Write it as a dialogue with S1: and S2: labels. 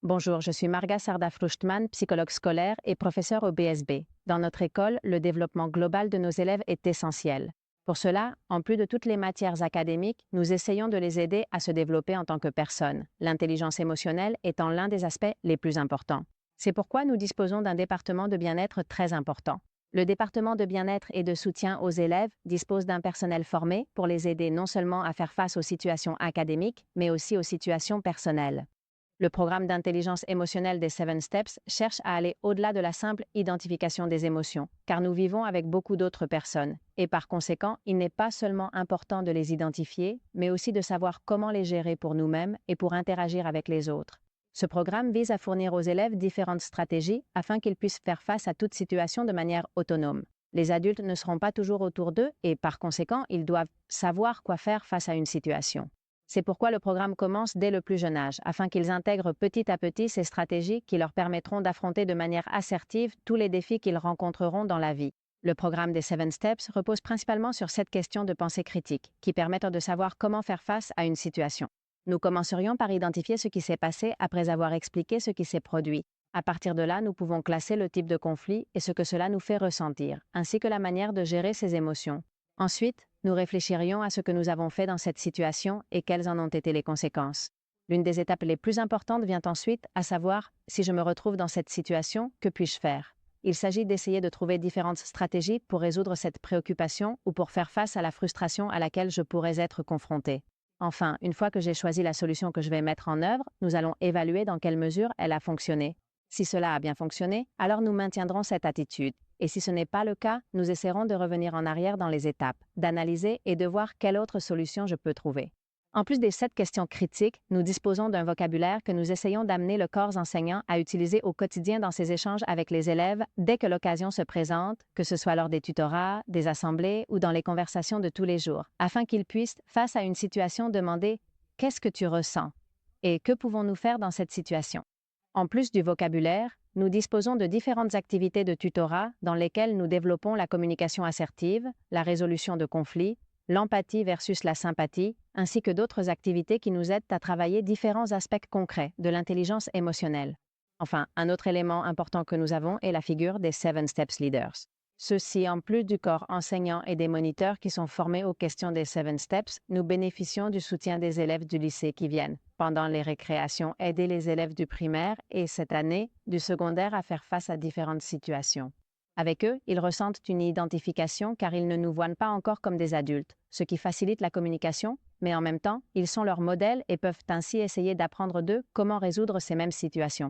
S1: Bonjour, je suis Marga Sarda-Fruchtmann, psychologue scolaire et professeure au BSB. Dans notre école, le développement global de nos élèves est essentiel. Pour cela, en plus de toutes les matières académiques, nous essayons de les aider à se développer en tant que personnes, l'intelligence émotionnelle étant l'un des aspects les plus importants. C'est pourquoi nous disposons d'un département de bien-être très important. Le département de bien-être et de soutien aux élèves dispose d'un personnel formé pour les aider non seulement à faire face aux situations académiques, mais aussi aux situations personnelles. Le programme d'intelligence émotionnelle des Seven Steps cherche à aller au-delà de la simple identification des émotions, car nous vivons avec beaucoup d'autres personnes, et par conséquent, il n'est pas seulement important de les identifier, mais aussi de savoir comment les gérer pour nous-mêmes et pour interagir avec les autres. Ce programme vise à fournir aux élèves différentes stratégies afin qu'ils puissent faire face à toute situation de manière autonome. Les adultes ne seront pas toujours autour d'eux et par conséquent, ils doivent savoir quoi faire face à une situation. C'est pourquoi le programme commence dès le plus jeune âge, afin qu'ils intègrent petit à petit ces stratégies qui leur permettront d'affronter de manière assertive tous les défis qu'ils rencontreront dans la vie. Le programme des Seven Steps repose principalement sur 7 questions de pensée critique, qui permettent de savoir comment faire face à une situation. Nous commencerions par identifier ce qui s'est passé après avoir expliqué ce qui s'est produit. À partir de là, nous pouvons classer le type de conflit et ce que cela nous fait ressentir, ainsi que la manière de gérer ces émotions. Ensuite, nous réfléchirions à ce que nous avons fait dans cette situation et quelles en ont été les conséquences. L'une des étapes les plus importantes vient ensuite, à savoir, si je me retrouve dans cette situation, que puis-je faire? Il s'agit d'essayer de trouver différentes stratégies pour résoudre cette préoccupation ou pour faire face à la frustration à laquelle je pourrais être confronté. Enfin, une fois que j'ai choisi la solution que je vais mettre en œuvre, nous allons évaluer dans quelle mesure elle a fonctionné. Si cela a bien fonctionné, alors nous maintiendrons cette attitude. Et si ce n'est pas le cas, nous essaierons de revenir en arrière dans les étapes, d'analyser et de voir quelle autre solution je peux trouver. En plus des 7 questions critiques, nous disposons d'un vocabulaire que nous essayons d'amener le corps enseignant à utiliser au quotidien dans ses échanges avec les élèves dès que l'occasion se présente, que ce soit lors des tutorats, des assemblées ou dans les conversations de tous les jours, afin qu'ils puissent, face à une situation, demander « Qu'est-ce que tu ressens ?» et « Que pouvons-nous faire dans cette situation ?» En plus du vocabulaire, nous disposons de différentes activités de tutorat dans lesquelles nous développons la communication assertive, la résolution de conflits, l'empathie versus la sympathie, ainsi que d'autres activités qui nous aident à travailler différents aspects concrets de l'intelligence émotionnelle. Enfin, un autre élément important que nous avons est la figure des Seven Steps Leaders. Ceux-ci, en plus du corps enseignant et des moniteurs qui sont formés aux questions des Seven Steps, nous bénéficions du soutien des élèves du lycée qui viennent, pendant les récréations, aider les élèves du primaire et, cette année, du secondaire à faire face à différentes situations. Avec eux, ils ressentent une identification car ils ne nous voient pas encore comme des adultes, ce qui facilite la communication, mais en même temps, ils sont leurs modèles et peuvent ainsi essayer d'apprendre d'eux comment résoudre ces mêmes situations.